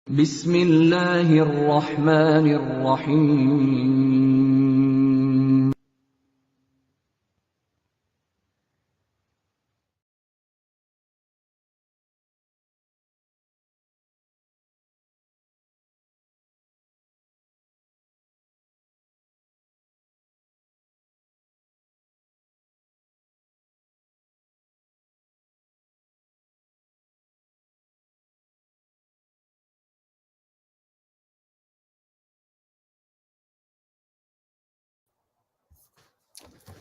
بسم الله الرحمن الرحيم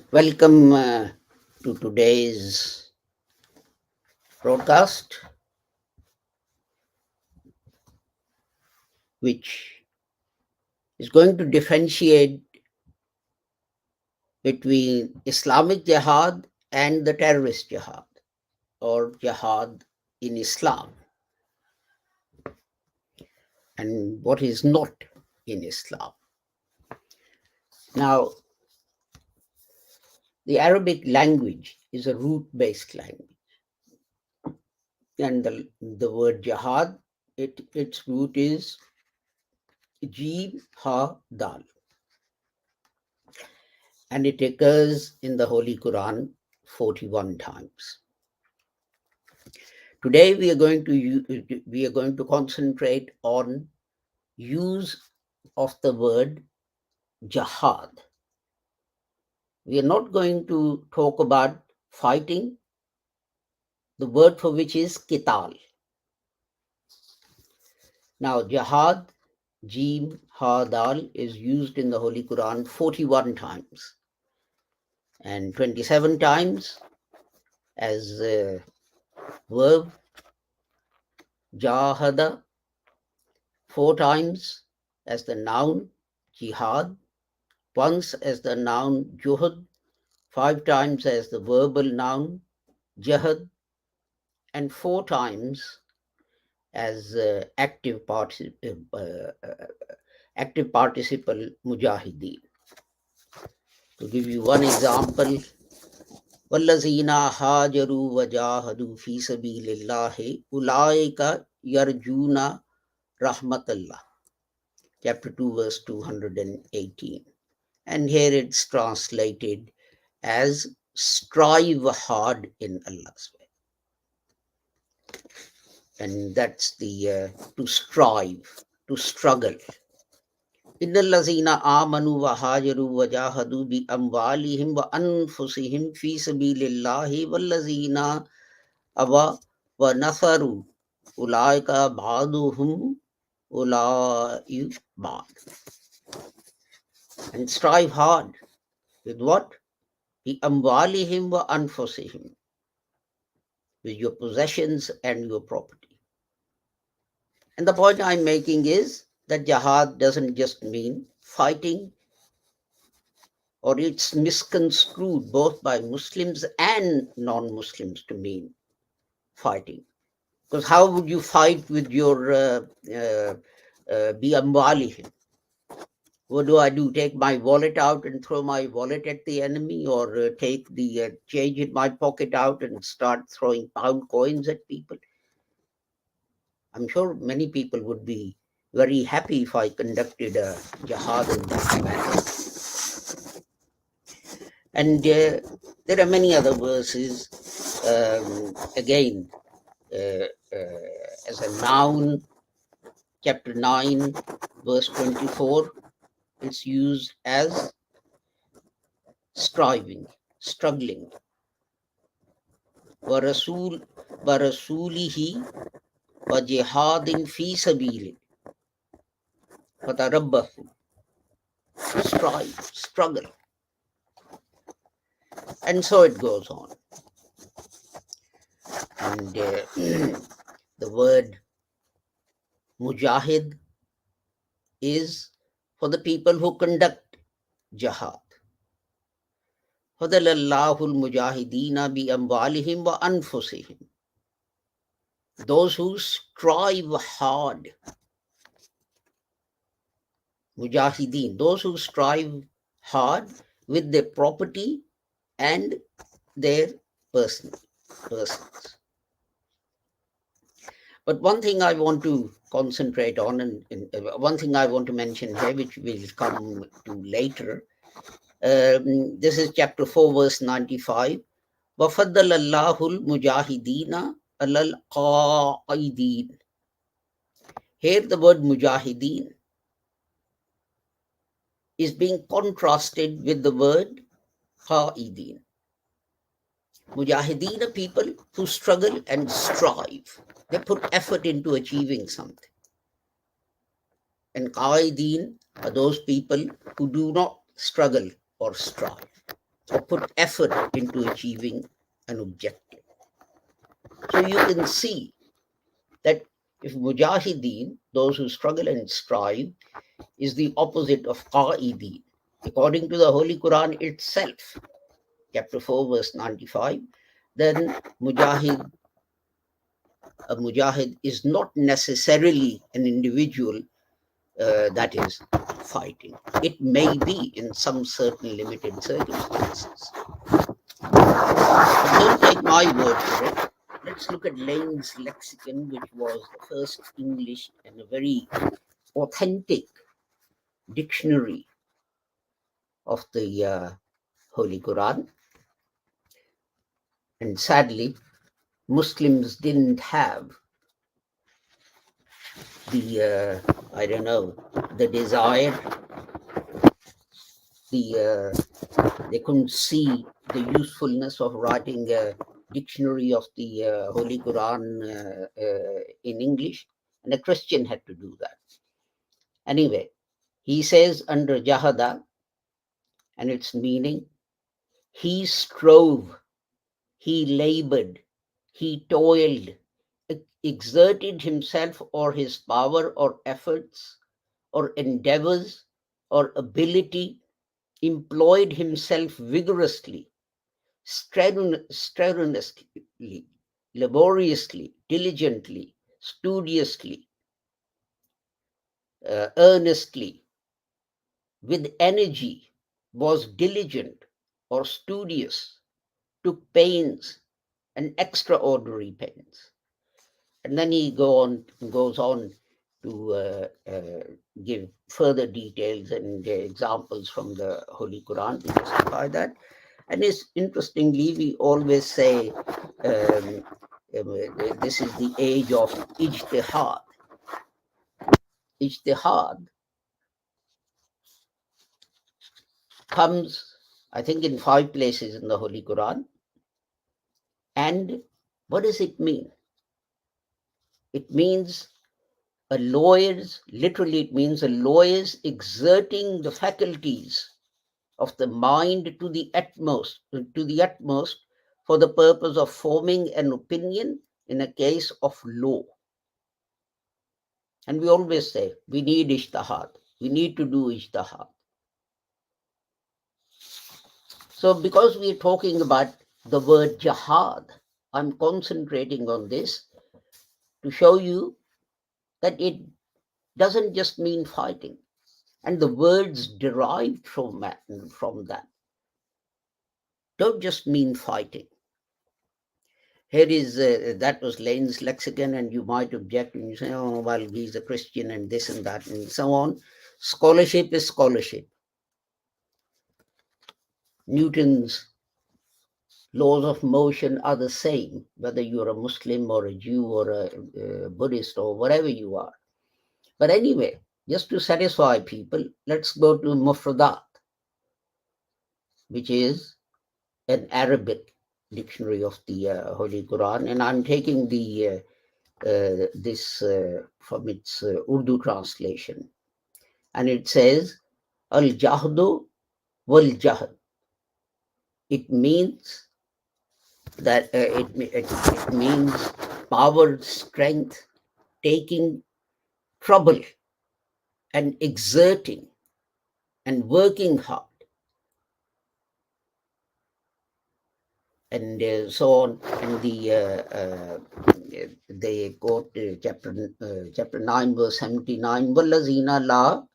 Welcome to today's broadcast, which is going to differentiate between Islamic Jihad and the terrorist jihad, or jihad in Islam, and what is not in Islam. Now, the Arabic language is a root-based language, and the word jihad, its root is Jim Ha Dal, and it occurs in the Holy Quran 41 times. Today we are going to concentrate on use of the word jihad. We are not going to talk about fighting, the word for which is qital. Now jihad, Jim Ha Dal, is used in the Holy Quran 41 times and 27 times as a verb, jahada, 4 times as the noun, jihad, once as the noun, juhud, 5 times as the verbal noun, jihad, and 4 times as active participle, mujahideen. To give you one example, وَالَّذِينَ هَاجَرُوا وَجَاهَدُوا فِي سَبِيلِ اللَّهِ أُولَٰئِكَ يَرْجُونَ رَحْمَةَ اللَّهِ. Chapter 2, verse 218. And here it's translated as strive hard in Allah's way. And that's the to strive, to struggle. إِنَّ الَّذِينَ آمَنُوا وَهَاجَرُوا وَجَاهَدُوا بِأَمْوَالِهِمْ وَأَنفُسِهِمْ فِي سَبِيلِ اللَّهِ وَالَّذِينَ أَوَوا وَنَصَرُوا أُولَٰئِكَ بَعْضُهُمْ أُولَٰئِكَ بَعْضٌ. And strive hard with what? بِأَمْوَالِهِمْ وَأَنفُسِهِمْ, with your possessions and your property. And the point I'm making is that jihad doesn't just mean fighting, or it's misconstrued both by Muslims and non-Muslims to mean fighting. Because how would you fight with your biamwalihim? What do? Take my wallet out and throw my wallet at the enemy, or take the change in my pocket out and start throwing pound coins at people? I'm sure many people would be very happy if I conducted a jihad in that manner. And there are many other verses, again, as a noun, chapter 9, verse 24, it's used as striving, struggling. وَرَسُولِهِ وَجِهَادٍ فِي سَبِيلِهِ فَتَرَبَّصُوا. Strive, struggle. And so it goes on. And the word mujahid is for the people who conduct jihad. فَضَلَ اللَّهُ الْمُجَاهِدِينَ بِأَمْوَالِهِمْ وَأَنفُسِهِمْ. Those who strive hard. Mujahideen, those who strive hard with their property and their persons. But one thing I want to concentrate on, and one thing I want to mention here, which we'll come to later, this is chapter 4, verse 95. وَفَضَّلَ اللَّهُ الْمُجَاهِدِينَ عَلَى الْقَائِدِينَ. Here the word mujahideen is being contrasted with the word qa'ideen. Mujahideen are people who struggle and strive. They put effort into achieving something. And qa'ideen are those people who do not struggle or strive or put effort into achieving an objective. So you can see that if mujahideen, those who struggle and strive, is the opposite of qa'ideen, according to the Holy Quran itself, chapter 4, verse 95, then a mujahid is not necessarily an individual that is fighting. It may be in some certain limited circumstances. But don't take my word for it. Let's look at Lane's lexicon, which was the first English and a very authentic dictionary of the Holy Quran. And sadly, Muslims didn't have the, the desire, they couldn't see the usefulness of writing a dictionary of the Holy Quran in English, and a Christian had to do that. Anyway, he says under Jahada, and its meaning, he strove, he labored, he toiled, exerted himself or his power or efforts or endeavors or ability, employed himself vigorously, strenuously, laboriously, diligently, studiously, earnestly, with energy, was diligent or studious, took pains and extraordinary pains. And then he goes on to give further details and examples from the Holy Quran to justify that. And it's interestingly, we always say this is the age of ijtihad. Ijtihad comes, I think, in 5 places in the Holy Quran. And what does it mean? It means literally it means a lawyer's exerting the faculties of the mind to the utmost for the purpose of forming an opinion in a case of law. And we always say we need ijtihad. We need to do ijtihad. So because we're talking about the word jihad, I'm concentrating on this to show you that it doesn't just mean fighting. And the words derived from that don't just mean fighting. Here is, that was Lane's lexicon, and you might object and you say, oh, well, he's a Christian and this and that and so on. Scholarship is scholarship. Newton's laws of motion are the same, whether you're a Muslim or a Jew or a Buddhist or whatever you are. But anyway, just to satisfy people, let's go to Mufradat, which is an Arabic dictionary of the Holy Quran, and I'm taking the this from its Urdu translation, and it says al-jahdu wal-jahd. It means that it means power, strength, taking trouble, and exerting and working hard, and so on. And they quote chapter 9, verse 79, وَالَّذِينَ لَا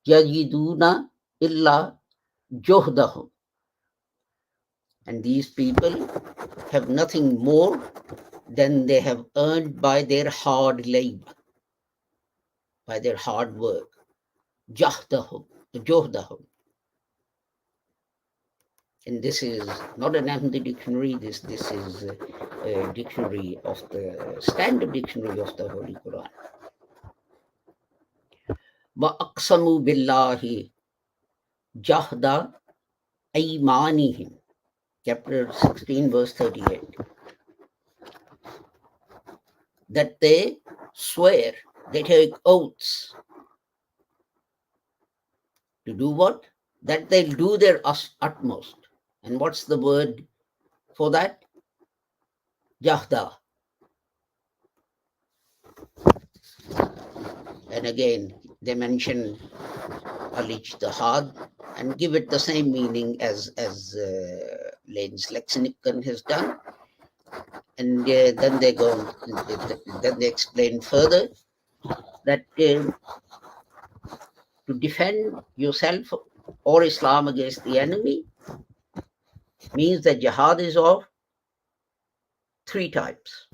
يَجِدُونَ إِلَّا And these people have nothing more then they have earned by their hard labor, by their hard work. Jahdahum, Johdahum. And this is not an Ahmadi dictionary, this is a dictionary of the standard dictionary of the Holy Quran. وَأَقْسَمُوا بِاللَّهِ جَهْدَ أَيْمَانِهِمْ. Chapter 16, verse 38. That they swear, they take oaths. To do what? That they'll do their utmost. And what's the word for that? Jahda. And again, they mention al-ijtihad and give it the same meaning as Lane's lexicon has done. And then they go, then they explain further that to defend yourself or Islam against the enemy means that jihad is of three types.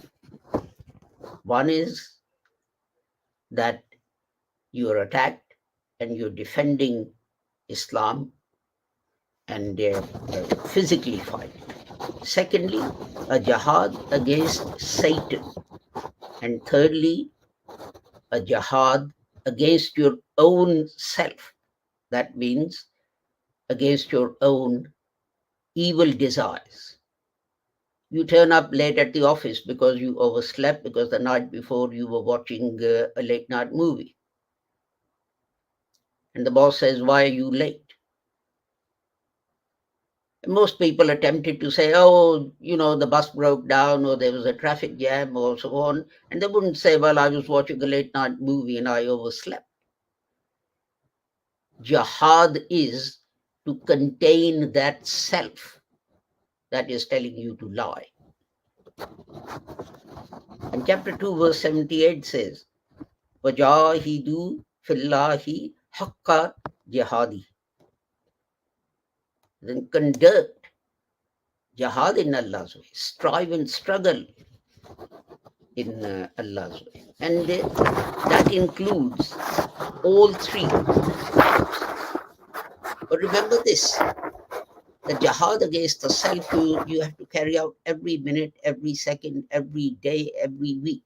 One is that you are attacked and you're defending Islam and physically fight. Secondly, a jihad against Satan. And thirdly, a jihad against your own self. That means against your own evil desires. You turn up late at the office because you overslept because the night before you were watching a late night movie. And the boss says, why are you late? And most people are tempted to say, oh, the bus broke down or there was a traffic jam or so on. And they wouldn't say, well, I was watching a late night movie and I overslept. Jihad is to contain that self that is telling you to lie. And chapter 2, verse 78 says, وَجَاهِدُوا فِي اللَّهِ حَقَّ جِهَادِهِ. Then conduct jihad in Allah's way. Strive and struggle in Allah's way. And that includes all three. But remember this, the jihad against the self you have to carry out every minute, every second, every day, every week.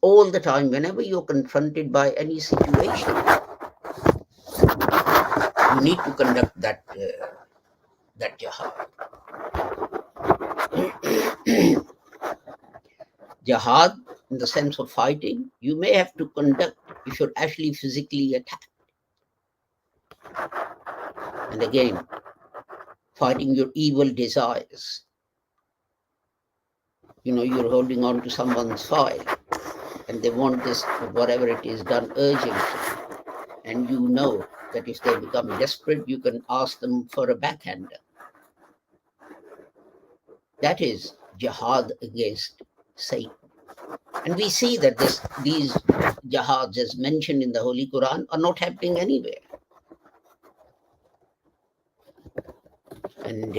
All the time, whenever you're confronted by any situation, you need to conduct that jihad. Jihad, in the sense of fighting, you may have to conduct if you're actually physically attacked. And again, fighting your evil desires. You're holding on to someone's file and they want this, whatever it is, done urgently. And you know that if they become desperate, you can ask them for a backhander. That is jihad against Satan. And we see that these jihads, as mentioned in the Holy Quran, are not happening anywhere. And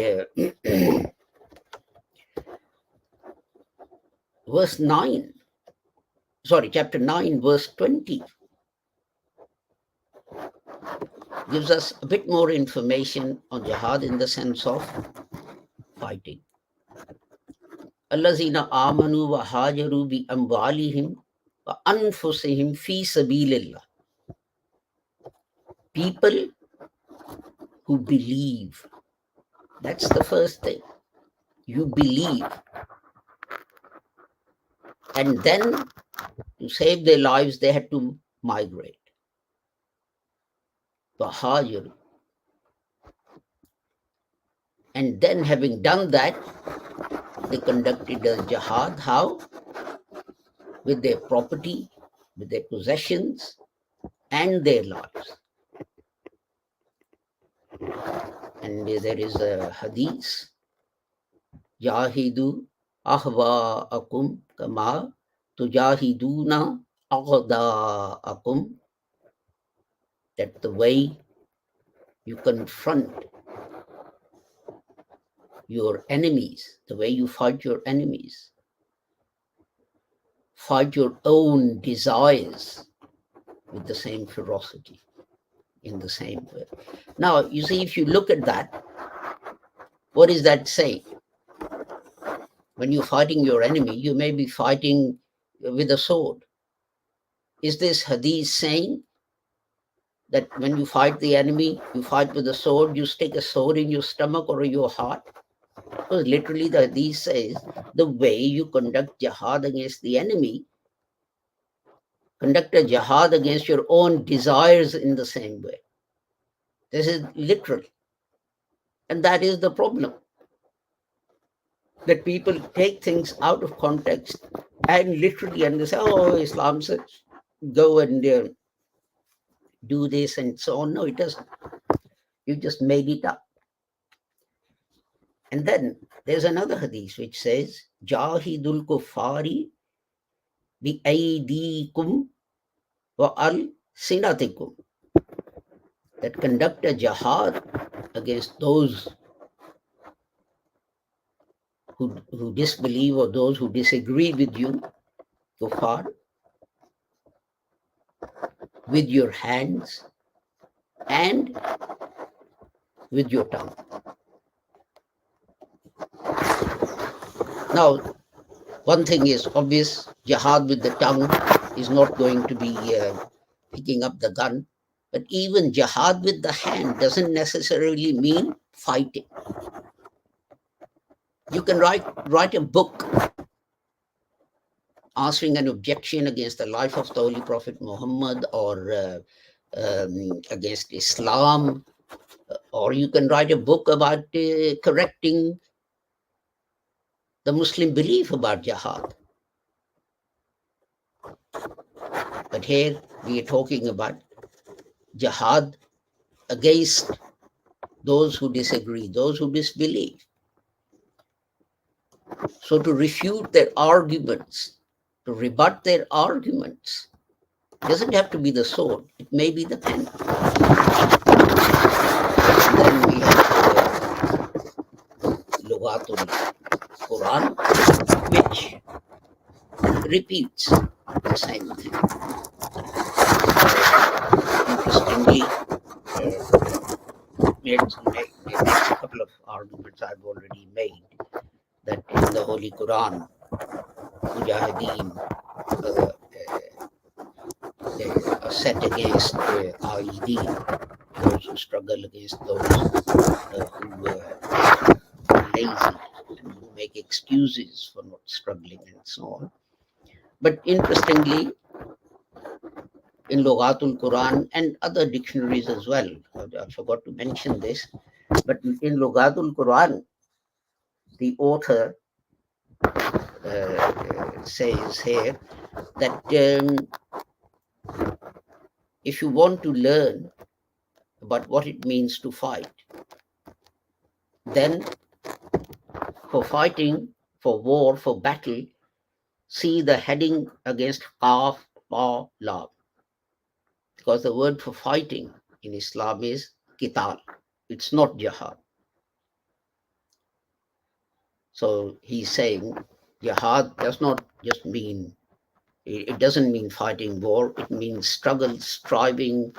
chapter 9, verse 20 gives us a bit more information on jihad in the sense of fighting. Allazina amanu wa hajaru bi amwalihim wa anfusihim fi sabilillah. People who believe. That's the first thing. You believe. And then to save their lives, they had to migrate. Hajaru. And then having done that, they conducted a jihad. How? With their property, with their possessions, and their lives. And there is a hadith, Jahidu ahwa'akum kama tujahiduna a'da'akum, that the way you confront your enemies, the way you fight your enemies, fight your own desires with the same ferocity, in the same way. Now, you see, if you look at that, what is that saying? When you're fighting your enemy, you may be fighting with a sword. Is this hadith saying that when you fight the enemy, you fight with a sword, you stick a sword in your stomach or your heart? Because literally the hadith says the way you conduct jihad against the enemy, conduct a jihad against your own desires in the same way. This is literal. And that is the problem. That people take things out of context and literally, and they say, oh, Islam says go and do this and so on. No, it doesn't. You just made it up. And then there's another hadith which says, Jahidul kuffari bi aydikum wa al sinatikum. That conduct a jihad against those who disbelieve or those who disagree with you, kuffar, with your hands and with your tongue. Now, one thing is obvious, jihad with the tongue is not going to be picking up the gun, but even jihad with the hand doesn't necessarily mean fighting. You can write a book answering an objection against the life of the Holy Prophet Muhammad or against Islam, or you can write a book about correcting the Muslim belief about jihad. But here we are talking about jihad against those who disagree, those who disbelieve. So to refute their arguments, to rebut their arguments, doesn't have to be the sword, it may be the pen. Then we have Lughatul Quran, which repeats the same thing. Interestingly, next couple of arguments I've already made, that in the Holy Quran, Mujahideen are set against Aideen, those who struggle against those who are lazy and who make excuses for not struggling and so on. But interestingly, in Lughatul Quran and other dictionaries as well, I forgot to mention this, but in Lughatul Quran, the author says here that if you want to learn about what it means to fight, then for fighting, for war, for battle, see the heading against Qaf, Pa, Lam. Because the word for fighting in Islam is Qital. It's not Jihad. So he's saying Jihad does not just mean, it doesn't mean fighting war, it means struggle, striving,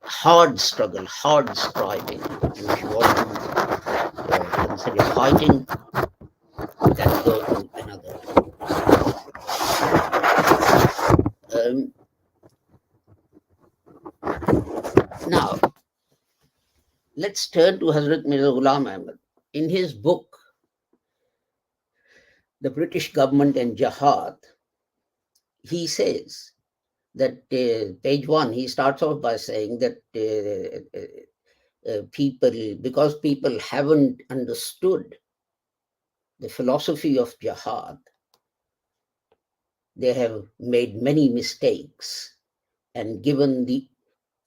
hard struggle, hard striving. And if you want to consider fighting, then go to another. Now, let's turn to Hazrat Mirza Ghulam Ahmad. In his book, The British Government and Jihad, he says that page 1, he starts off by saying that because people haven't understood the philosophy of jihad, they have made many mistakes and given the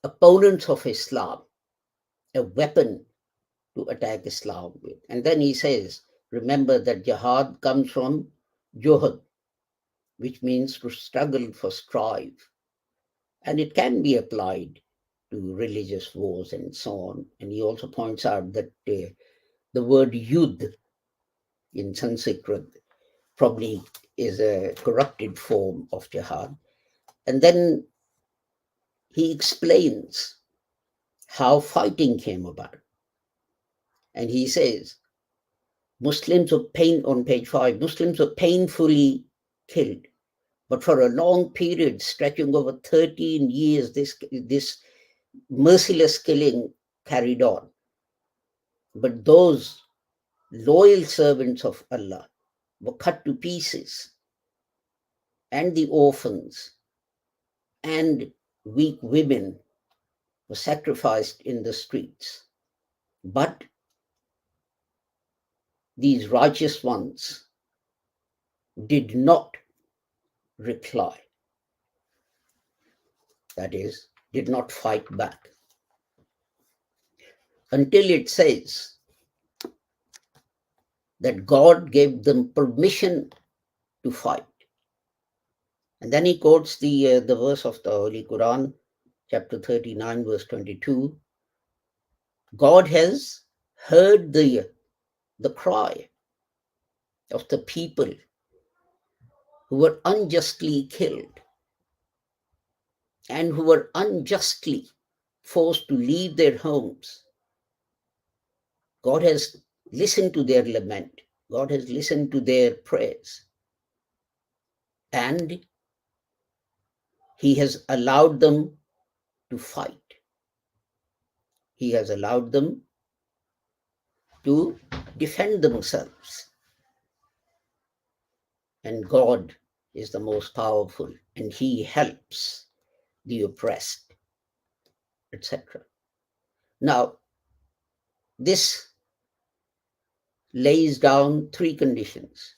opponents of Islam a weapon to attack Islam with. And then he says, remember that jihad comes from juhad, which means to struggle, for strive. And it can be applied to religious wars and so on. And he also points out that the word yudh in Sanskrit probably is a corrupted form of jihad. And then he explains how fighting came about. And he says, Muslims were on page 5, Muslims were painfully killed. But for a long period, stretching over 13 years, this merciless killing carried on. But those loyal servants of Allah were cut to pieces, and the orphans and weak women were sacrificed in the streets. But these righteous ones did not reply. That is, did not fight back. Until it says that God gave them permission to fight. And then he quotes the verse of the Holy Quran, chapter 39, verse 22. God has heard the cry of the people who were unjustly killed and who were unjustly forced to leave their homes. God has listened to their lament. God has listened to their prayers. And he has allowed them to fight. He has allowed them to defend themselves. And God is the most powerful, and he helps the oppressed, etc. Now, this lays down 3 conditions.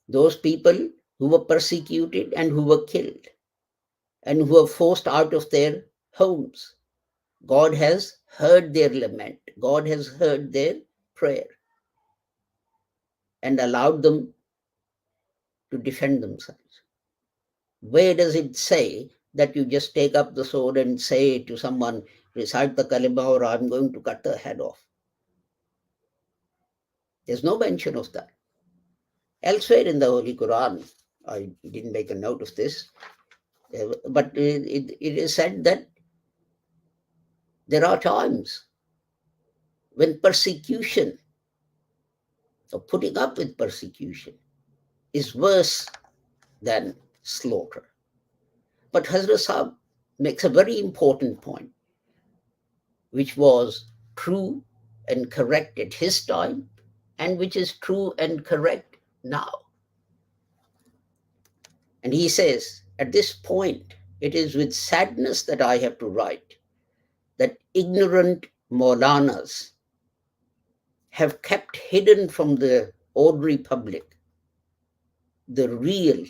Those people who were persecuted and who were killed and who were forced out of their homes, God has heard their lament. God has heard their prayer and allowed them to defend themselves. Where does it say that you just take up the sword and say to someone, recite the kalima or I'm going to cut the head off? There's no mention of that. Elsewhere in the Holy Quran, I didn't make a note of this, but it is said that there are times when persecution or putting up with persecution is worse than slaughter. But Hazrat Sahib makes a very important point, which was true and correct at his time, and which is true and correct now. And he says, at this point, it is with sadness that I have to write that ignorant Maulanas have kept hidden from the ordinary public the real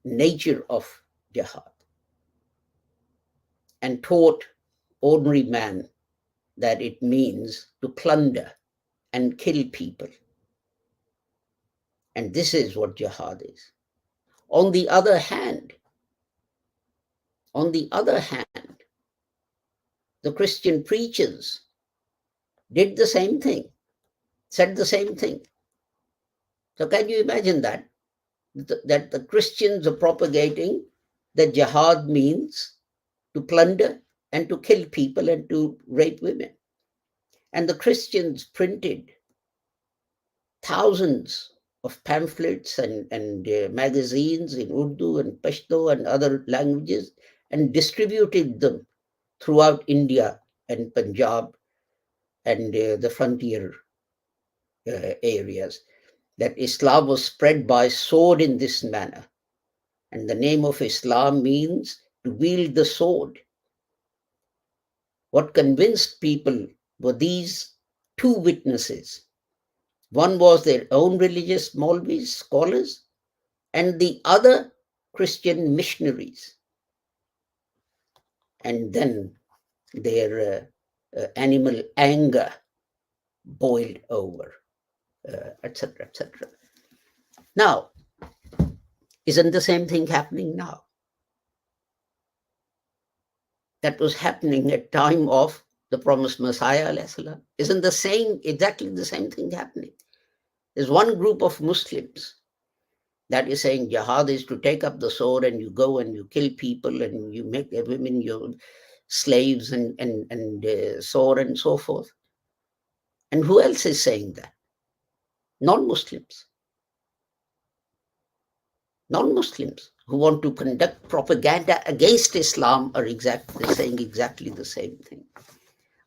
nature of jihad and taught ordinary man that it means to plunder and kill people. And this is what jihad is. On the other hand, the Christian preachers did the same thing, said the same thing. So can you imagine that the Christians are propagating that jihad means to plunder and to kill people and to rape women? And the Christians printed thousands of pamphlets and magazines in Urdu and Pashto and other languages and distributed them throughout India and Punjab and the frontier areas, that Islam was spread by sword in this manner. And the name of Islam means to wield the sword. What convinced people were these 2 witnesses. One was their own religious Maulvis, scholars, and the other Christian missionaries. And then their animal anger boiled over, etc., etc. Now, isn't the same thing happening now? That was happening at time of the promised Messiah, isn't exactly the same thing happening? There's one group of Muslims that is saying jihad is to take up the sword and you go and you kill people and you make the women your slaves and so on and so forth. And who else is saying that? Non-Muslims. Non-Muslims who want to conduct propaganda against Islam are saying exactly the same thing.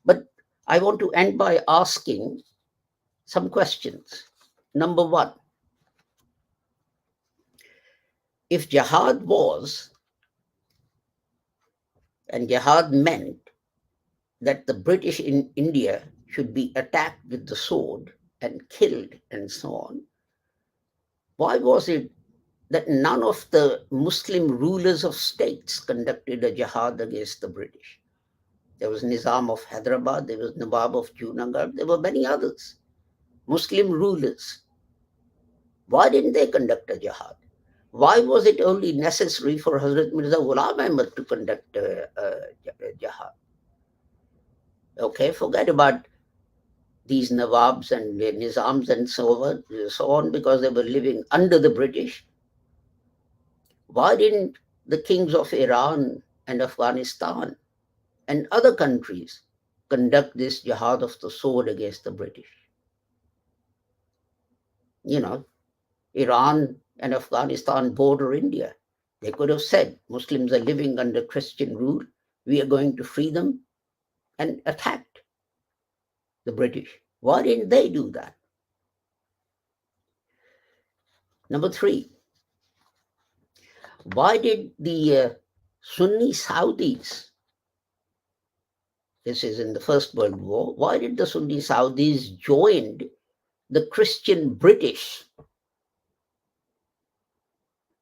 But I want to end by asking some questions. Number one, if jihad was, and jihad meant that the British in India should be attacked with the sword and killed and so on, why was it that none of the Muslim rulers of states conducted a jihad against the British? There was Nizam of Hyderabad, there was Nawab of Junagadh, there were many others, Muslim rulers. Why didn't they conduct a jihad? Why was it only necessary for Hazrat Mirza Ghulam Ahmad to conduct a jihad? Okay, forget about these Nawabs and Nizams and so on, because they were living under the British. Why didn't the kings of Iran and Afghanistan and other countries conduct this jihad of the sword against the British? You know, Iran and Afghanistan border India. They could have said, Muslims are living under Christian rule, we are going to free them, and attacked the British. Why didn't they do that? Number three, why did the Sunni Saudis, this is in the First World War, why did the Sunni Saudis join the Christian British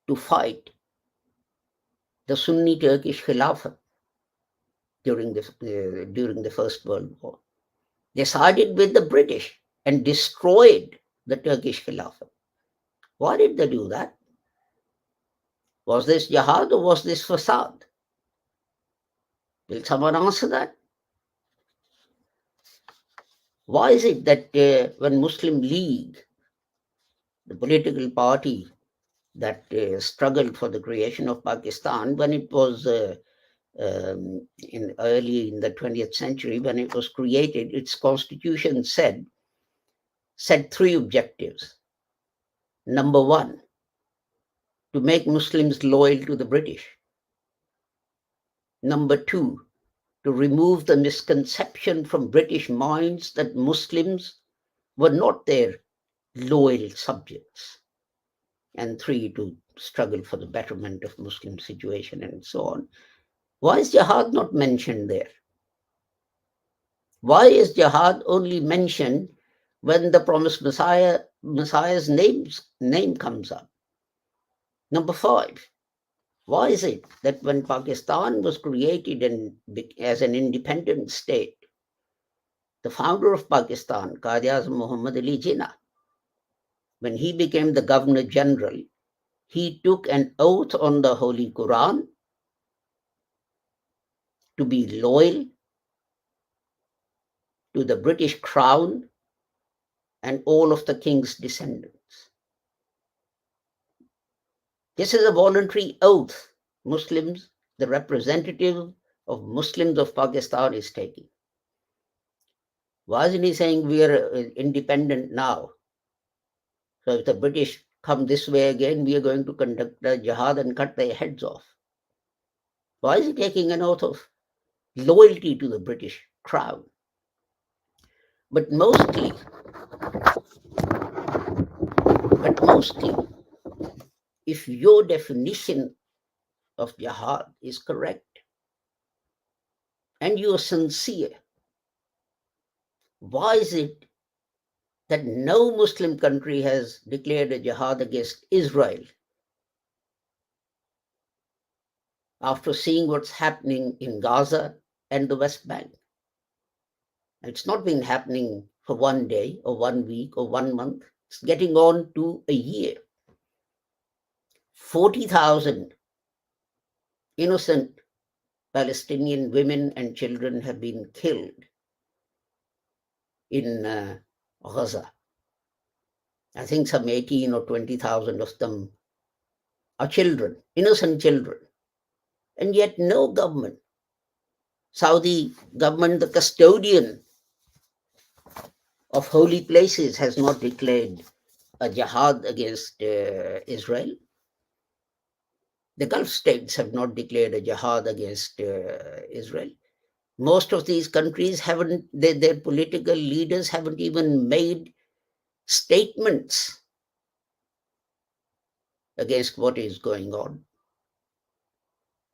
to fight the Sunni Turkish Khilafat during the First World War? They sided with the British and destroyed the Turkish Khilafat. Why did they do that? Was this jihad or was this fasad? Will someone answer that? Why is it that when Muslim League, the political party that struggled for the creation of Pakistan, when it was early in the 20th century, when it was created, its constitution set three objectives. Number one, to make Muslims loyal to the British. Number two, to remove the misconception from British minds that Muslims were not their loyal subjects. And three, to struggle for the betterment of Muslim situation and so on. Why is jihad not mentioned there? Why is jihad only mentioned when the promised Messiah's name comes up? Number five, why is it that when Pakistan was created as an independent state, the founder of Pakistan, Quaid-e-Azam Muhammad Ali Jinnah, when he became the Governor General, he took an oath on the Holy Quran to be loyal to the British Crown and all of the king's descendants. This is a voluntary oath Muslims, the representative of Muslims of Pakistan, is taking. Why isn't he saying we are independent now? So if the British come this way again, we are going to conduct a jihad and cut their heads off. Why is he taking an oath of loyalty to the British Crown? But mostly, if your definition of jihad is correct and you are sincere, why is it that no Muslim country has declared a jihad against Israel after seeing what's happening in Gaza and the West Bank? It's not been happening for one day or 1 week or 1 month. It's getting on to a year. 40,000 innocent Palestinian women and children have been killed in Gaza. I think some 18 or 20,000 of them are children, innocent children. And yet no government, Saudi government, the custodian of holy places, has not declared a jihad against Israel. The Gulf states have not declared a jihad against Israel. Most of these countries haven't, their political leaders haven't even made statements against what is going on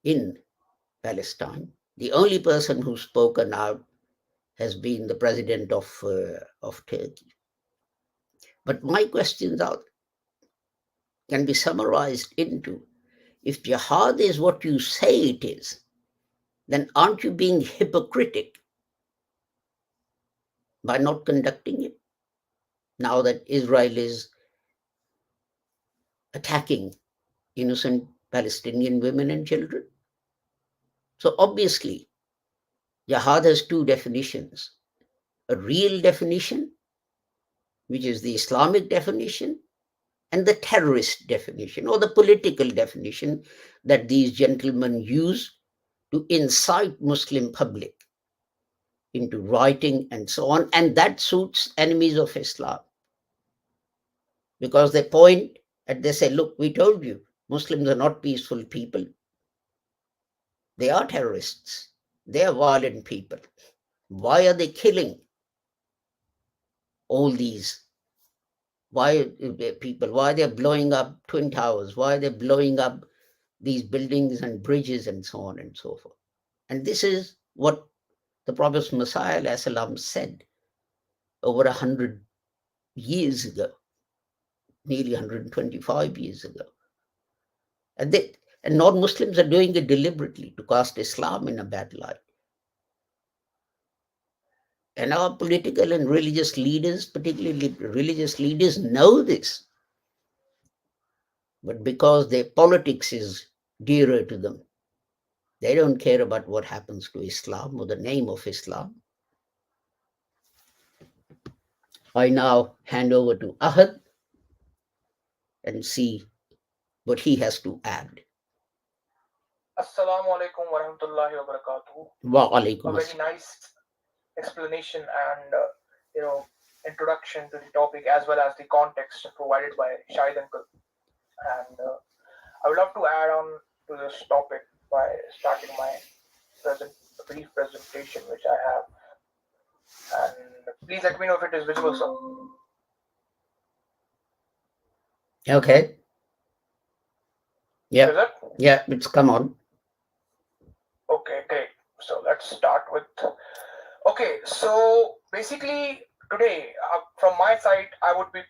in Palestine. The only person who's spoken out has been the president of Turkey. But my questions can be summarized into, if jihad is what you say it is, then aren't you being hypocritic by not conducting it? Now that Israel is attacking innocent Palestinian women and children. So obviously, jihad has two definitions: a real definition, which is the Islamic definition, and the terrorist definition, or the political definition that these gentlemen use to incite Muslim public into rioting and so on. And that suits enemies of Islam, because they point and they say, look, we told you, Muslims are not peaceful people. They are terrorists. They are violent people. Why are they killing all these? Why people? Why they're blowing up Twin Towers? Why they're blowing up these buildings and bridges and so on and so forth? And this is what the Prophet Messiah said over 100 years ago, nearly 125 years ago. And non-Muslims are doing it deliberately to cast Islam in a bad light. And our political and religious leaders, particularly religious leaders, know this. But because their politics is dearer to them, they don't care about what happens to Islam or the name of Islam. I now hand over to Ahad and see what he has to add. Assalamu alaikum wa rahmatullahi wa barakatuh. Wa alaikum A very nice explanation and introduction to the topic, as well as the context provided by Shahid uncle. And I would love to add on to this topic by starting my brief presentation, which I have. And please let me know if it is visible, sir. Okay. Yeah. Is it? Yeah, it's come on. Okay, great. So let's start with. Okay, so basically today, from my side, I would be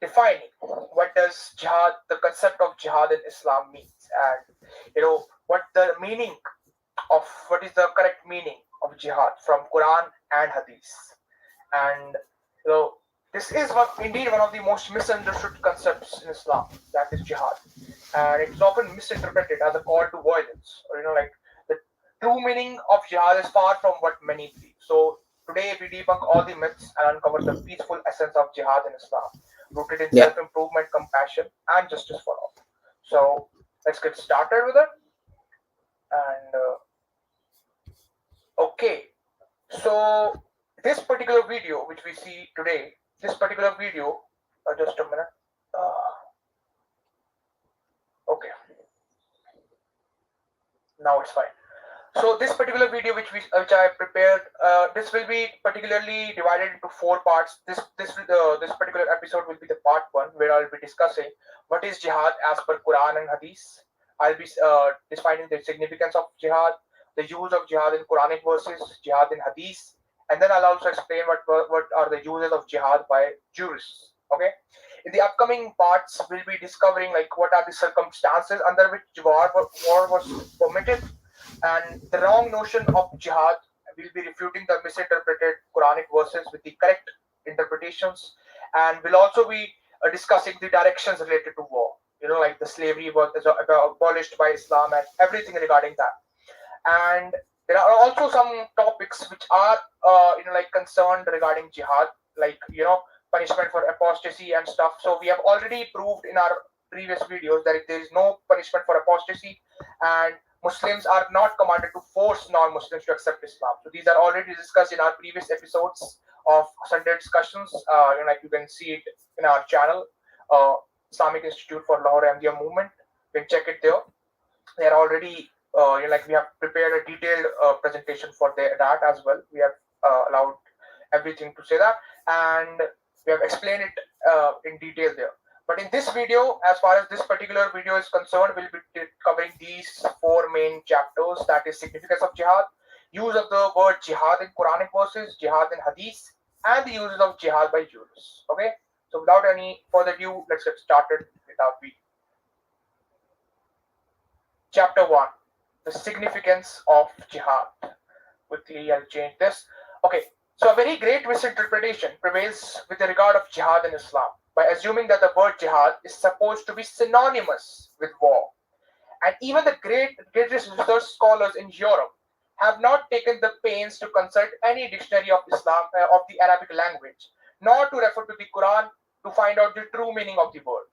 defining what does jihad, the concept of jihad in Islam means, and what the meaning of what is the correct meaning of jihad from Quran and Hadith, and this is indeed one of the most misunderstood concepts in Islam, that is jihad, and it's often misinterpreted as a call to violence, or the true meaning of jihad is far from what many believe. So today we debunk all the myths and uncover the peaceful essence of jihad in Islam, rooted in self-improvement, compassion, and justice for all. So let's get started with it. And okay, so this particular video which we see today, just a minute. Okay, now it's fine. So this particular video which I prepared, this will be particularly divided into 4 parts. This particular episode will be the part 1, where I'll be discussing what is jihad as per Quran and Hadith. I'll be defining the significance of jihad, the use of jihad in Quranic verses, jihad in Hadith, and then I'll also explain what are the uses of jihad by jurists. Okay. In the upcoming parts, we'll be discovering what are the circumstances under which war was permitted, and the wrong notion of jihad. We'll be refuting the misinterpreted Quranic verses with the correct interpretations, and we'll also be discussing the directions related to war. Like the slavery was abolished by Islam and everything regarding that. And there are also some topics which are concerned regarding jihad, punishment for apostasy and stuff. So we have already proved in our previous videos that there is no punishment for apostasy, and Muslims are not commanded to force non-Muslims to accept Islam. So these are already discussed in our previous episodes of Sunday discussions. Like you can see it in our channel, Islamic Institute for Lahore Ahmadiyya Movement. You can check it there. They are already like we have prepared a detailed presentation for that as well. We have allowed everything to say that, and we have explained it in detail there. But in this video, as far as this particular video is concerned, we'll be covering these four main chapters. That is significance of jihad, use of the word jihad in Quranic verses, jihad in hadith, and the uses of jihad by jurists. Okay, so without any further ado, let's get started with our video. Chapter 1, the significance of jihad. Quickly, I'll change this. Okay, so a very great misinterpretation prevails with the regard of jihad in Islam by assuming that the word jihad is supposed to be synonymous with war. And even the greatest research scholars in Europe have not taken the pains to consult any dictionary of Islam of the Arabic language, nor to refer to the Quran to find out the true meaning of the word.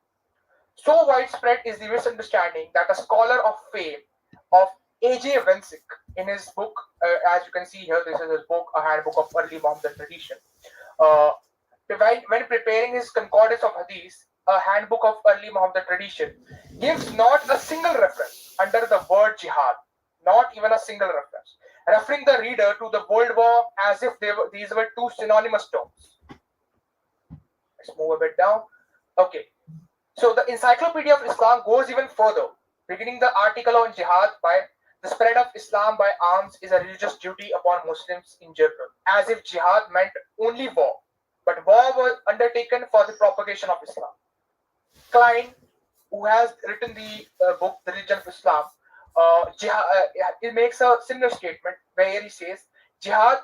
So widespread is the misunderstanding that a scholar of fame of A.J. Wensick, in his book, as you can see here, this is his book, A Handbook of Early Mohammedan Tradition. When preparing his Concordance of Hadith, A Handbook of Early Mohammedan Tradition, gives not a single reference under the word jihad, not even a single reference, referring the reader to the World War as if these were two synonymous terms. Let's move a bit down. Okay. So the Encyclopedia of Islam goes even further, beginning the article on jihad by the spread of Islam by arms is a religious duty upon Muslims in general, as if jihad meant only war, but war was undertaken for the propagation of Islam. Klein, who has written the book The Religion of Islam, he makes a similar statement where he says, jihad,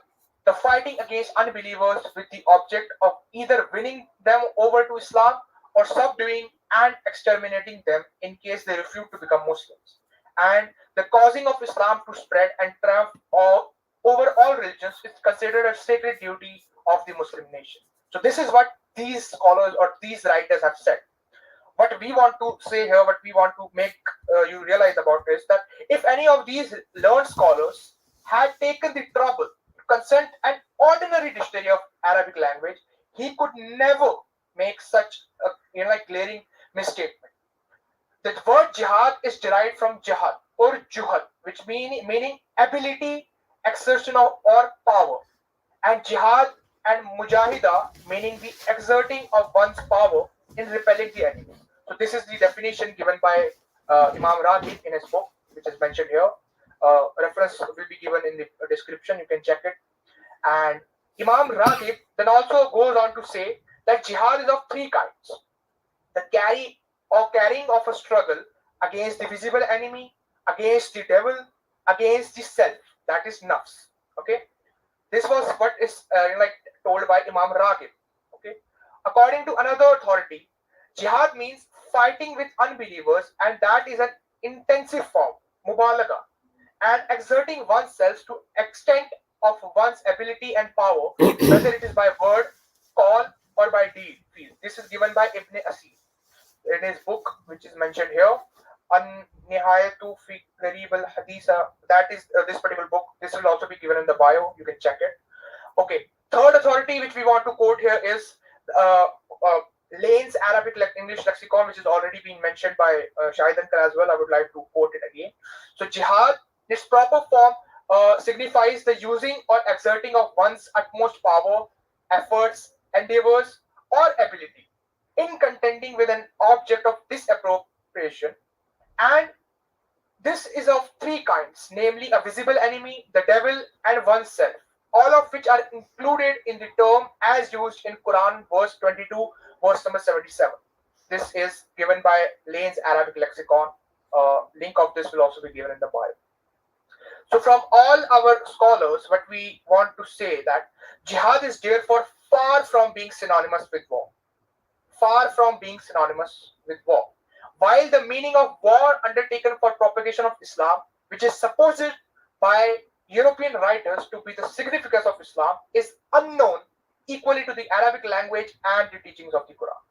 the fighting against unbelievers with the object of either winning them over to Islam or subduing and exterminating them in case they refuse to become Muslims, and the causing of Islam to spread and triumph over all religions is considered a sacred duty of the Muslim nation. So this is what these scholars or these writers have said. What we want to say here, what we want to make you realize about is that if any of these learned scholars had taken the trouble to consult an ordinary dictionary of Arabic language, he could never make such a glaring misstatement. The word jihad is derived from jihad or juhad, which meaning ability, exertion of or power, and jihad and mujahida meaning the exerting of one's power in repelling the enemy. So this is the definition given by Imam Raghib in his book, which is mentioned here. Reference will be given in the description. You can check it. And Imam Raghib then also goes on to say that jihad is of three kinds: the carrying of a struggle against the visible enemy, against the devil, against the self, that is nafs. Okay, this was what is told by Imam Raghib. Okay, according to another authority, jihad means fighting with unbelievers, and that is an intensive form, mubalaga, and exerting oneself to extent of one's ability and power, whether it is by word, call, or by deed. This is given by Ibn Asir in his book, which is mentioned here, An-Nihayatu fi Gharib al-Haditha. That is this particular book. This will also be given in the bio. You can check it. Okay. Third authority which we want to quote here is Lane's Arabic English Lexicon, which has already been mentioned by Shahid Ankar as well. I would like to quote it again. So jihad, its proper form, signifies the using or exerting of one's utmost power, efforts, endeavors, or ability in contending with an object of disapprobation, and this is of three kinds, namely a visible enemy, the devil, and oneself, all of which are included in the term as used in Quran verse 22, verse number 77. This is given by Lane's Arabic Lexicon. Link of this will also be given in the bio. So from all our scholars, what we want to say that jihad is therefore far from being synonymous with war. Far from being synonymous with war. While the meaning of war undertaken for propagation of Islam, which is supposed by European writers to be the significance of Islam, is unknown equally to the Arabic language and the teachings of the Quran.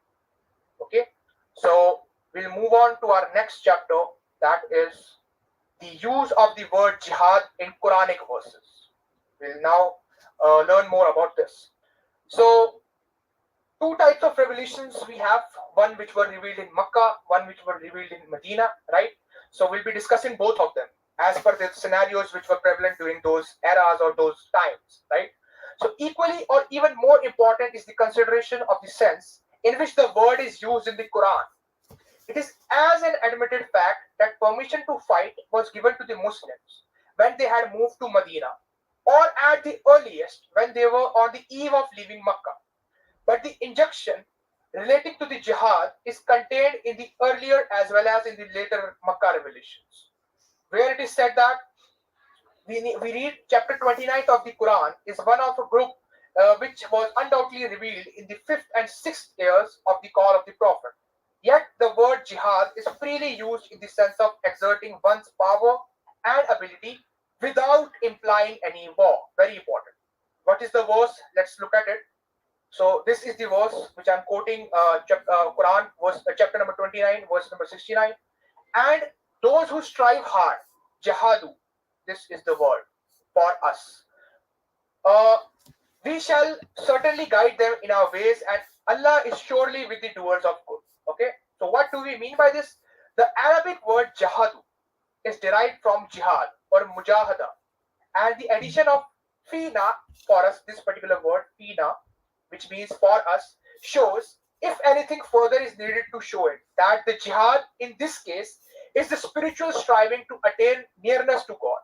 Okay, so we'll move on to our next chapter, that is the use of the word jihad in Quranic verses. We'll now learn more about this. So, two types of revelations we have, one which were revealed in Makkah, one which were revealed in Medina, right? So, we'll be discussing both of them as per the scenarios which were prevalent during those eras or those times, right? So, equally or even more important is the consideration of the sense in which the word is used in the Quran. It is as an admitted fact that permission to fight was given to the Muslims when they had moved to Medina, or at the earliest when they were on the eve of leaving Makkah. But the injunction relating to the jihad is contained in the earlier as well as in the later Makkah revelations, where it is said that we read chapter 29 of the Quran is one of a group which was undoubtedly revealed in the 5th and 6th years of the call of the Prophet. Yet the word jihad is freely used in the sense of exerting one's power and ability without implying any war. Very important. What is the verse? Let's look at it. So this is the verse which I'm quoting, Quran, chapter number 29, verse number 69. And those who strive hard, jihadu, this is the word for us. We shall certainly guide them in our ways, and Allah is surely with the doers of good. Okay, so what do we mean by this? The Arabic word jihadu is derived from jihad or mujahada, and the addition of fina for us, this particular word fina, which means for us, shows, if anything further is needed to show it, that the jihad in this case is the spiritual striving to attain nearness to God.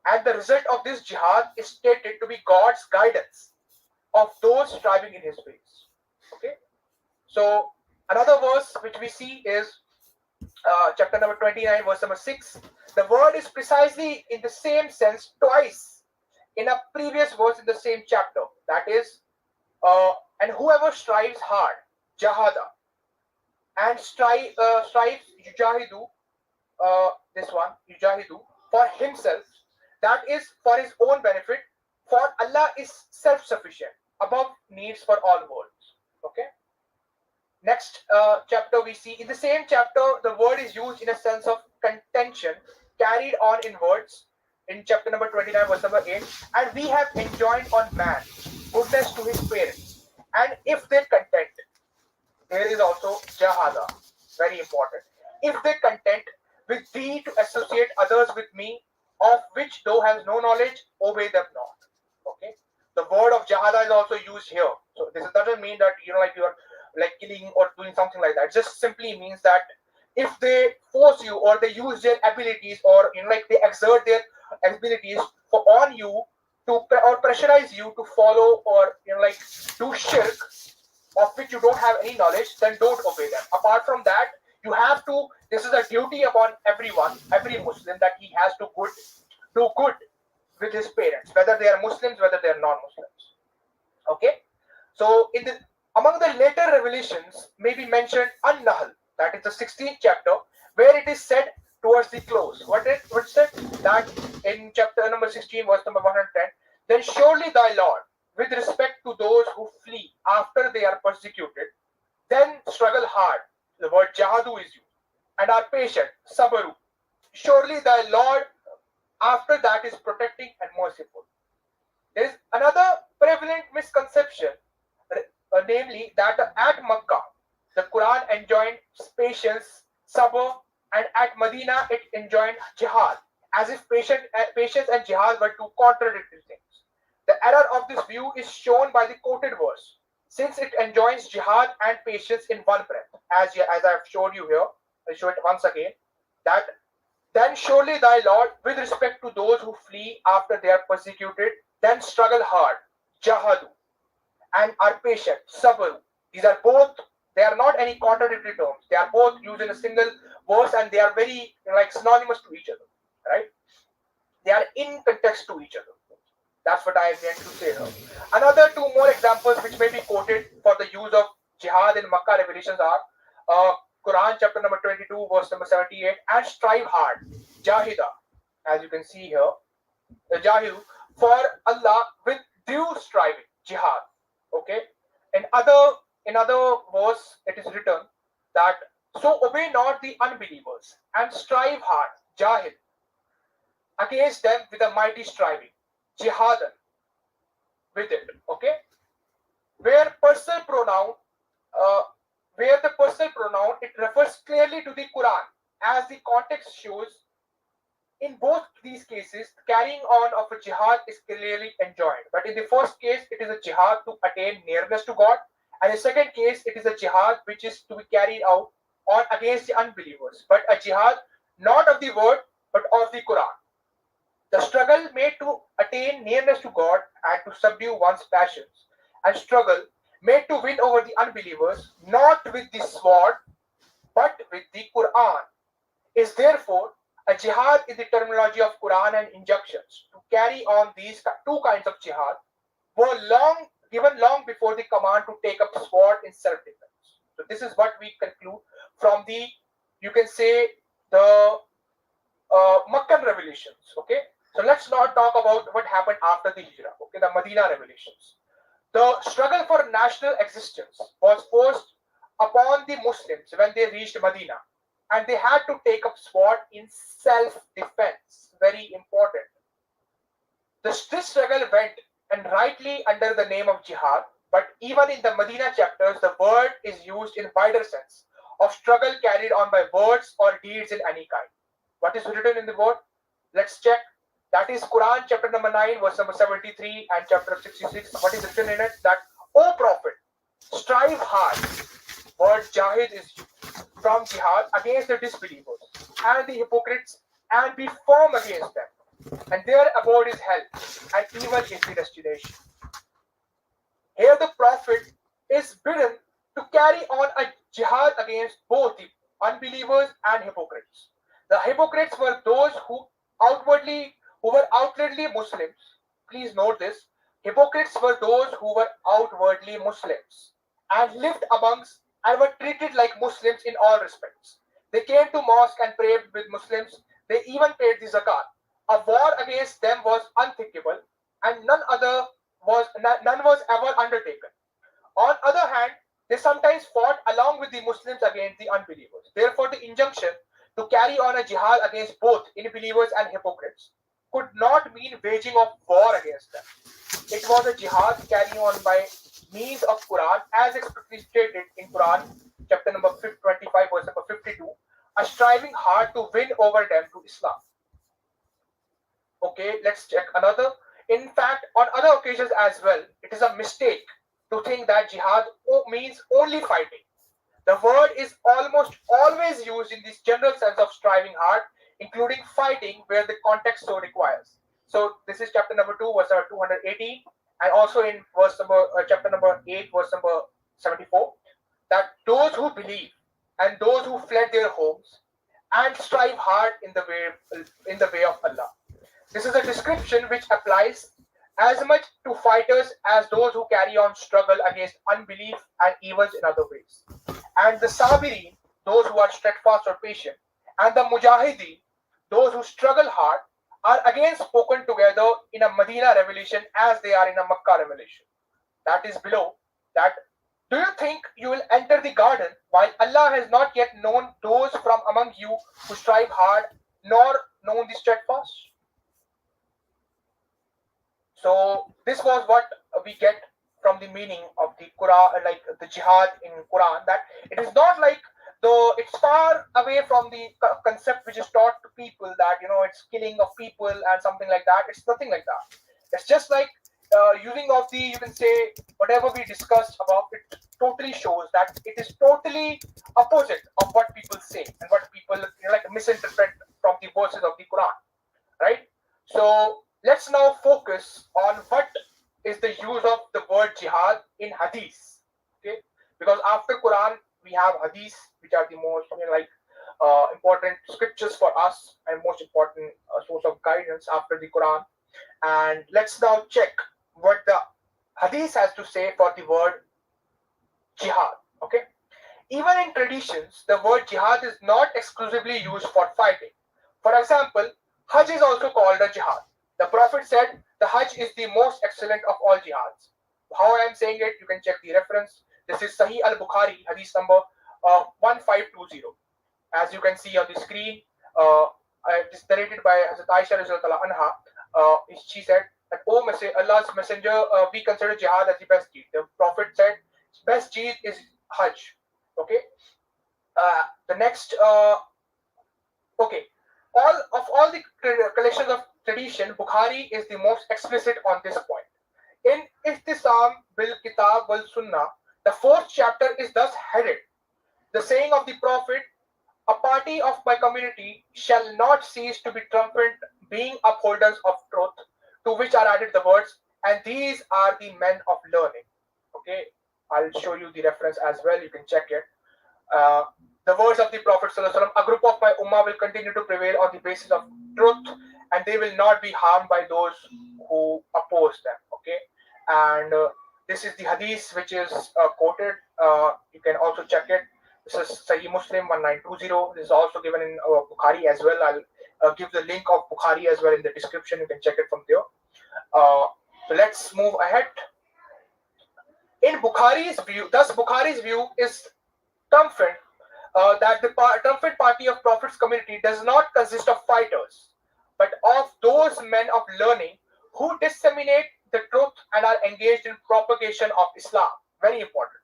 And the result of this jihad is stated to be God's guidance of those striving in his ways. Okay, so another verse which we see is chapter number 29, verse number 6. The word is precisely in the same sense twice in a previous verse in the same chapter. That is, and whoever strives hard, jahada, and strives yujahidu, this one, yujahidu, for himself, that is for his own benefit, for Allah is self-sufficient, above needs for all worlds. Okay. Next chapter we see, in the same chapter, the word is used in a sense of contention carried on in words in chapter number 29, verse number 8. And we have enjoined on man goodness to his parents, and if they content, there is also jahada, very important. If they content with thee to associate others with me, of which thou hast no knowledge, obey them not. Okay. The word of jahada is also used here. So this doesn't mean that like you are like killing or doing something like that. It just simply means that if they force you or they use their abilities or like they exert their abilities on you to or pressurize you to follow or like do shirk of which you don't have any knowledge, then don't obey them. Apart from that, you have to, this is a duty upon everyone, every Muslim, that he has to do good with his parents, whether they are Muslims, whether they are non-Muslims. Okay, so among the later revelations may be mentioned An-Nahl, that is the 16th chapter, where it is said towards the close. What said that in chapter number 16, verse number 110, then surely thy Lord, with respect to those who flee after they are persecuted, then struggle hard. The word jahadu is used, and are patient, sabaru. Surely thy Lord after that is protecting and merciful. There is another prevalent misconception, namely that at Makkah, the Quran enjoined patience, sabr, and at Medina it enjoined jihad, as if patience and jihad were two contradictory things. The error of this view is shown by the quoted verse, since it enjoins jihad and patience in one breath, as I have showed you here. I'll show it once again, that then surely thy Lord, with respect to those who flee after they are persecuted, then struggle hard, jahadu, and are patient, sabr. These are both, they are not any contradictory terms. They are both used in a single verse and they are very like synonymous to each other, right? They are in context to each other. That's what I meant to say here. Another two more examples which may be quoted for the use of jihad in Makkah revelations are Quran chapter number 22, verse number 78, and strive hard, jahida, as you can see here, jahidu, for Allah with due striving, jihad. in other verse, it is written that so obey not the unbelievers and strive hard, Jahid, against them with a mighty striving, Jihadan, with it. Okay, where personal pronoun, uh, where the personal pronoun, it refers clearly to the Quran, as the context shows. In both these cases, carrying on of a jihad is clearly enjoined. But in the first case, it is a jihad to attain nearness to God, and in the second case, it is a jihad which is to be carried out on against the unbelievers. But a jihad not of the word, but of the Quran. The struggle made to attain nearness to God and to subdue one's passions, and struggle made to win over the unbelievers, not with the sword, but with the Quran, is therefore a jihad in the terminology of Quran and injunctions to carry on these two kinds of jihad were long given long before the command to take up sword in self-defense. So this is what we conclude from the, you can say, the Meccan revelations. Okay, so let's now talk about what happened after the Hijrah. Okay, the Medina revelations. The struggle for national existence was forced upon the Muslims when they reached Medina, and they had to take up sword in self-defense. Very important. This struggle went and rightly under the name of jihad, but even in the Medina chapters, the word is used in wider sense of struggle carried on by words or deeds in any kind. What is written in the word? Let's check. That is Quran chapter number 9, verse number 73 and chapter 66. What is written in it? That, O Prophet, strive hard. Word jahid is from jihad against the disbelievers and the hypocrites, and be firm against them. And their abode is hell, and evil is the destination. Here the Prophet is bidden to carry on a jihad against both the unbelievers and hypocrites. The hypocrites were those who were outwardly Muslims. Please note this. Hypocrites were those who were outwardly Muslims and lived amongst and were treated like Muslims in all respects. They came to mosque and prayed with Muslims. They even paid the zakat. A war against them was unthinkable, and none was ever undertaken. On other hand, they sometimes fought along with the Muslims against the unbelievers. Therefore, the injunction to carry on a jihad against both unbelievers and hypocrites could not mean waging of war against them. It was a jihad carrying on by means of Quran, as explicitly stated in Quran, chapter number 25, verse number 52, a striving hard to win over them to Islam. Okay, let's check another. In fact, on other occasions as well, it is a mistake to think that jihad means only fighting. The word is almost always used in this general sense of striving hard, including fighting where the context so requires. So this is chapter number 2, verse number 218, and also in chapter number 8, verse number 74, that those who believe and those who fled their homes and strive hard in the way of Allah. This is a description which applies as much to fighters as those who carry on struggle against unbelief and evils in other ways. And the Sabirin, those who are steadfast or patient, and the Mujahideen, those who struggle hard, are again spoken together in a Medina revelation as they are in a Makkah revelation. That is below. That, do you think you will enter the garden while Allah has not yet known those from among you who strive hard, nor known the steadfast? So this was what we get from the meaning of the Quran, like the jihad in Quran, that it is not like, though it's far away from the concept which is taught to people that, it's killing of people and something like that. It's nothing like that. It's just like using of the, you can say, whatever we discussed about, it totally shows that it is totally opposite of what people say and what people misinterpret from the verses of the Quran, right? So let's now focus on what is the use of the word jihad in hadith. Okay, because after Quran we have hadith, which are the most important scriptures for us and most important source of guidance after the Quran. And let's now check what the hadith has to say for the word jihad. Okay, even in traditions, the word jihad is not exclusively used for fighting. For example, Hajj is also called a jihad. The Prophet said the Hajj is the most excellent of all jihads. How I am saying it, you can check the reference. This is Sahih al-Bukhari, hadith number 1520. As you can see on the screen, it is narrated by Hazrat Aisha Radhiyallahu anha. She said that, "Oh Allah's Messenger, we consider jihad as the best deed." The Prophet said, "Best deed is Hajj." Okay. The next, okay, all the collections of tradition, Bukhari is the most explicit on this point. In Ihtisam bil Kitab wal Sunnah, the fourth chapter is thus headed: "The saying of the Prophet, a party of my community shall not cease to be triumphant, being upholders of truth," to which are added the words, "and these are the men of learning." Okay, I'll show you the reference as well. You can check it. The words of the Prophet ﷺ, "A group of my ummah will continue to prevail on the basis of truth, and they will not be harmed by those who oppose them." Okay, and this is the hadith which is quoted. You can also check it. This is Sahih Muslim 1920. This is also given in Bukhari as well. I'll give the link of Bukhari as well in the description. You can check it from there. So let's move ahead. In Bukhari's view, thus Bukhari's view is triumphant, that the triumphant party of Prophet's community does not consist of fighters, but of those men of learning who disseminate the truth and are engaged in propagation of Islam. Very important.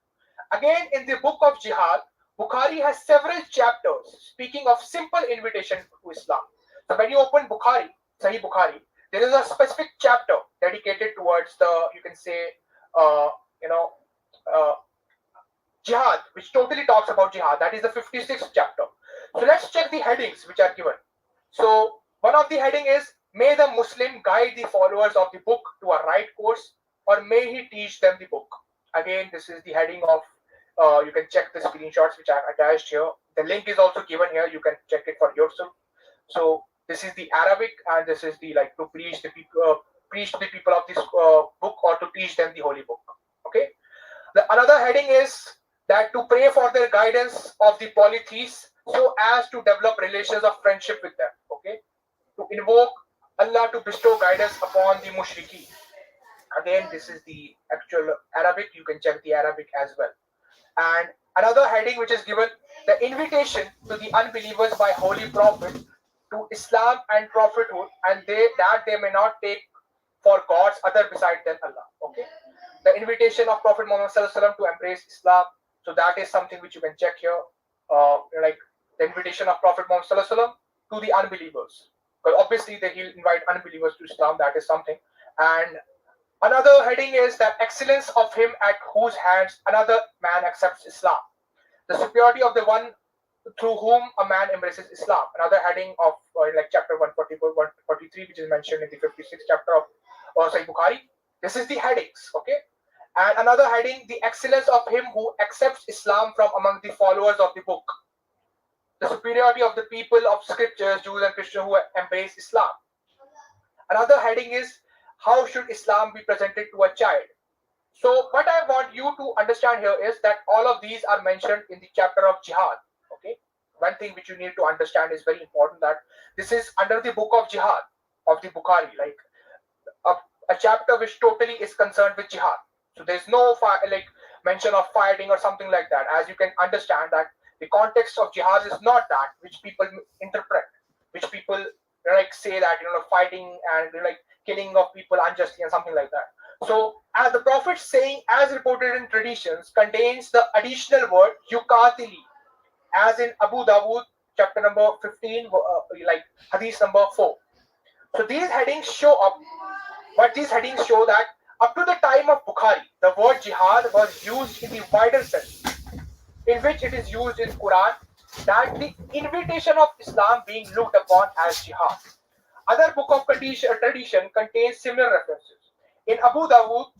Again, in the book of Jihad, Bukhari has several chapters speaking of simple invitation to Islam. So when you open Bukhari, Sahih Bukhari, there is a specific chapter dedicated towards the, you can say, Jihad, which totally talks about Jihad. That is the 56th chapter. So let's check the headings which are given. So one of the heading is, "May the Muslim guide the followers of the book to a right course, or may he teach them the book." Again, this is the heading of, you can check the screenshots which are attached here. The link is also given here. You can check it for yourself. So this is the Arabic, and this is the, like, to preach to the people of this book, or to teach them the holy book. Okay. Another heading is that to pray for their guidance of the polytheists, so as to develop relations of friendship with them. Okay, to invoke Allah to bestow guidance upon the mushriki. Again, this is the actual Arabic. You can check the Arabic as well. And another heading which is given, the invitation to the unbelievers by Holy Prophet to Islam and prophethood, and they may not take for gods other beside than Allah. Okay, the invitation of Prophet Muhammad ﷺ to embrace Islam. So that is something which you can check here. Like the invitation of Prophet Muhammad ﷺ to the unbelievers. Because obviously he'll invite unbelievers to Islam. That is something. And another heading is that excellence of him at whose hands another man accepts Islam. The superiority of the one through whom a man embraces Islam. Another heading of like chapter 144, 143, which is mentioned in the 56th chapter of Sahih Bukhari. This is the headings. Okay. And another heading, the excellence of him who accepts Islam from among the followers of the book. The superiority of the people of scriptures, Jews and Christians who embrace Islam. Another heading is, how should Islam be presented to a child? So what I want you to understand here is that all of these are mentioned in the chapter of Jihad. Okay. One thing which you need to understand is very important, that this is under the book of Jihad of the Bukhari, like a chapter which totally is concerned with Jihad. So there's no mention of fighting or something like that. As you can understand that the context of Jihad is not that which people interpret, which people say that fighting and killing of people unjustly and something like that. So as the Prophet's saying, as reported in traditions, contains the additional word yukatili, as in Abu Dawood chapter number 15, hadith number 4. So these headings show up, but these headings show that up to the time of Bukhari, the word jihad was used in the wider sense, in which it is used in Quran, that the invitation of Islam being looked upon as jihad. Other book of tradition contains similar references. In Abu Dawood,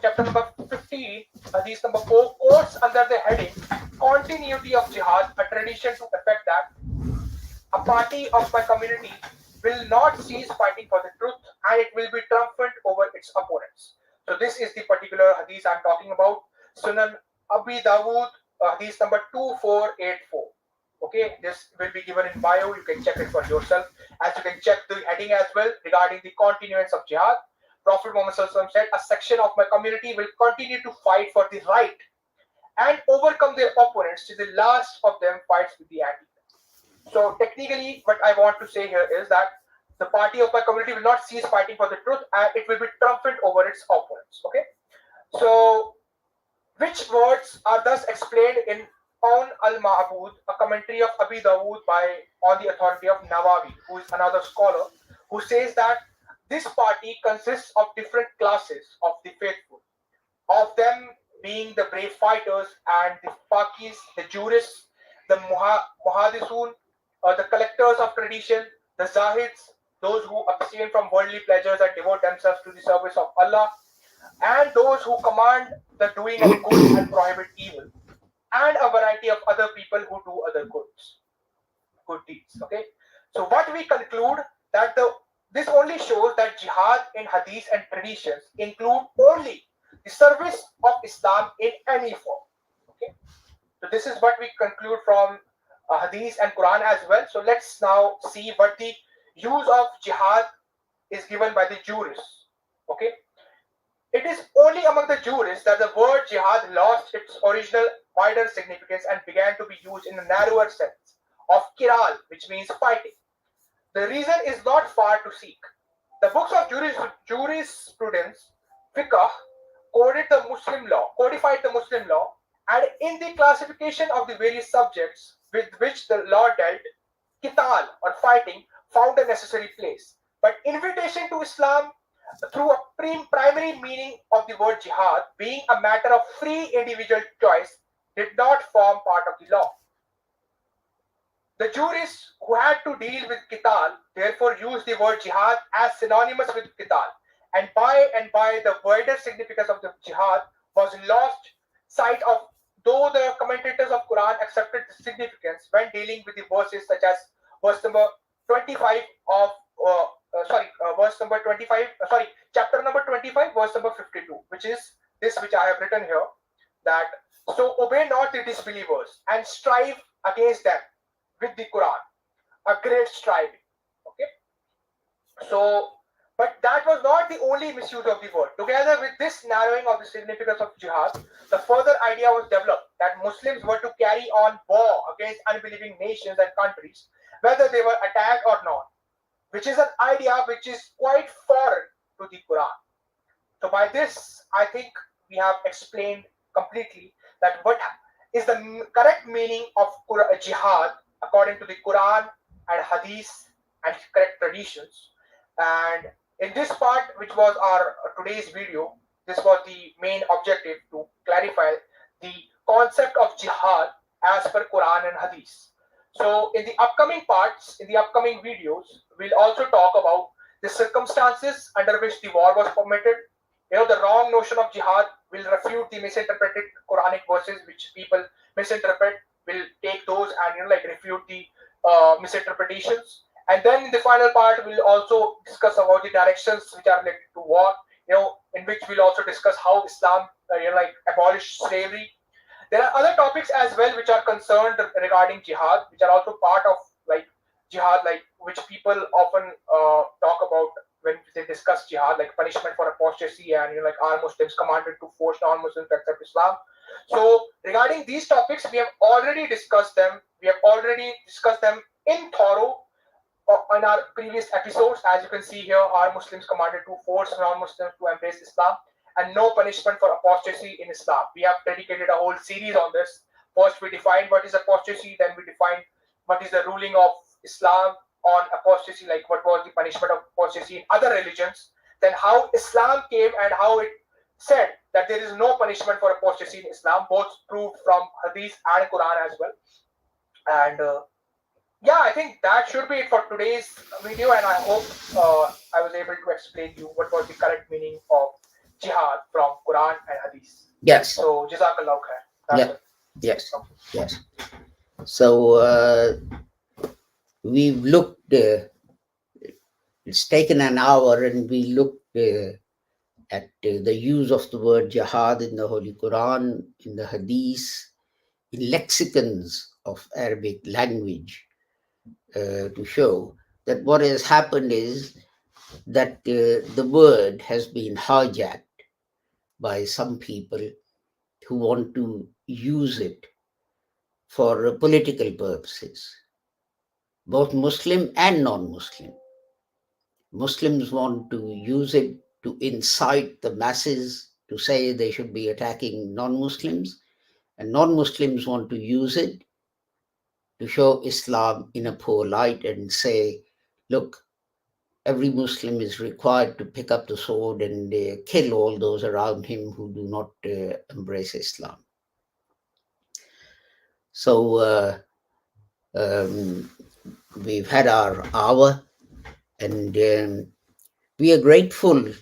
chapter number 15, hadith number 4, quotes under the heading continuity of jihad, a tradition to effect that a party of my community will not cease fighting for the truth, and it will be triumphant over its opponents. So this is the particular hadith I'm talking about. Sunan Abi Dawood, hadith number 2484. Okay, this will be given in bio. You can check it for yourself. As you can check the heading as well regarding the continuance of jihad. Prophet Muhammad said, a section of my community will continue to fight for the right and overcome their opponents till the last of them fights with the anti. So technically, what I want to say here is that the party of my community will not cease fighting for the truth, and it will be triumphant over its opponents. Okay. So, which words are thus explained in Aun al-Ma'bud, a commentary of Abi Dawood by on the authority of Nawawi, who is another scholar, who says that this party consists of different classes of the faithful, of them being the brave fighters and the Pakis, the jurists, the Muhadisun, the collectors of tradition, the Zahids, those who abstain from worldly pleasures and devote themselves to the service of Allah, and those who command the doing of good and prohibit evil, and a variety of other people who do other good deeds. Okay, so what we conclude that this only shows that jihad in hadith and traditions include only the service of Islam in any form. Okay, so this is what we conclude from hadith and Quran as well. So let's now see what the use of jihad is given by the jurists. Okay, it is only among the jurists that the word jihad lost its original wider significance and began to be used in a narrower sense of kiral, which means fighting. The reason is not far to seek. The books of jurisprudence, fiqh, codified the Muslim law, and in the classification of the various subjects with which the law dealt, qital or fighting found a necessary place. But invitation to Islam through a primary meaning of the word jihad being a matter of free individual choice did not form part of the law. The jurists who had to deal with qital therefore used the word jihad as synonymous with qital, and by the wider significance of the jihad was lost sight of, though the commentators of Quran accepted the significance when dealing with the verses such as verse number 25 of verse number 25, chapter number 25, verse number 52, which is this which I have written here, that so obey not the disbelievers and strive against them with the Quran, a great striving. Okay, so but that was not the only misuse of the word. Together with this narrowing of the significance of jihad, the further idea was developed that Muslims were to carry on war against unbelieving nations and countries, whether they were attacked or not, which is an idea which is quite foreign to the Quran. So by this, I think we have explained completely that what is the correct meaning of jihad according to the Quran and Hadith and correct traditions. And in this part, which was our today's video, this was the main objective to clarify the concept of jihad as per Quran and Hadith. So in the upcoming parts, in the upcoming videos, we'll also talk about the circumstances under which the war was permitted. The wrong notion of jihad will refute the misinterpreted Quranic verses, which people misinterpret. Will take those and refute the misinterpretations. And then in the final part, we'll also discuss about the directions which are related to war. In which we'll also discuss how Islam, abolished slavery. There are other topics as well which are concerned regarding jihad, which are also part of jihad, which people often talk about when they discuss jihad, like punishment for apostasy and are Muslims commanded to force non-Muslims to accept Islam. So regarding these topics, we have already discussed them. We have already discussed them in thorough in our previous episodes. As you can see here, are Muslims commanded to force non-Muslims to embrace Islam, and no punishment for apostasy in Islam. We have dedicated a whole series on this. First, we defined what is apostasy. Then we defined what is the ruling of Islam on apostasy, like what was the punishment of apostasy in other religions. Then how Islam came and how it said that there is no punishment for apostasy in Islam, both proved from Hadith and Quran as well. And yeah, I think that should be it for today's video, and I hope I was able to explain you what was the correct meaning of jihad from Quran and Hadith. Yes. So Jazakallah khair. Yeah. Yes. Yes. So we've looked. It's taken an hour, and we looked at the use of the word jihad in the Holy Quran, in the Hadith, in lexicons of Arabic language, to show that what has happened is that the word has been hijacked by some people who want to use it for political purposes, both Muslim and non-Muslim. Muslims want to use it to incite the masses to say they should be attacking non-Muslims, and non-Muslims want to use it to show Islam in a poor light and say, look, every Muslim is required to pick up the sword and kill all those around him who do not embrace Islam. So we've had our hour, and we are grateful.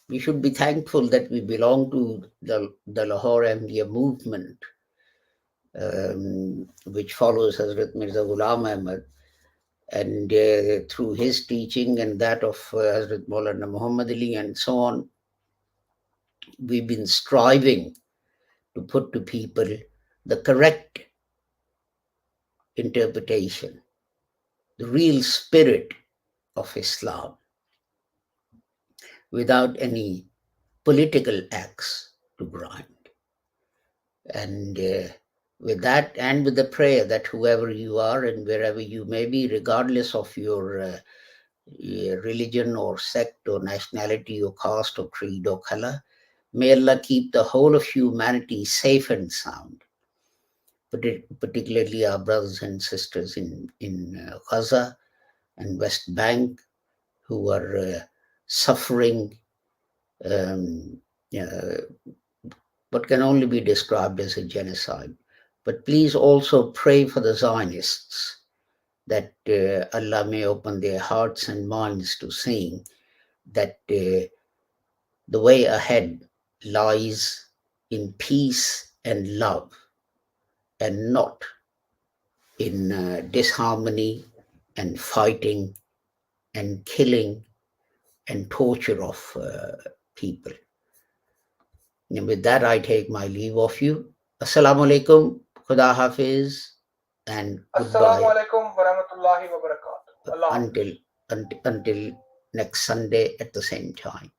We should be thankful that we belong to the Lahore Ahmadiyya movement, which follows Hazrat Mirza Ghulam Ahmad. And through his teaching and that of Hazrat Maulana Muhammad Ali and so on, we've been striving to put to people the correct interpretation, the real spirit of Islam, without any political axe to grind. And with that, and with the prayer that whoever you are and wherever you may be, regardless of your religion or sect or nationality or caste or creed or color, may Allah keep the whole of humanity safe and sound, particularly our brothers and sisters in Gaza and West Bank, who are suffering what can only be described as a genocide. But please also pray for the Zionists, that Allah may open their hearts and minds to seeing that the way ahead lies in peace and love, and not in disharmony and fighting and killing and torture of people. And with that, I take my leave of you. Assalamu alaikum, Khuda Hafiz, and Assalamu goodbye alaikum wa rahmatullahi wa barakatuh. Allah Hafiz. until next Sunday at the same time.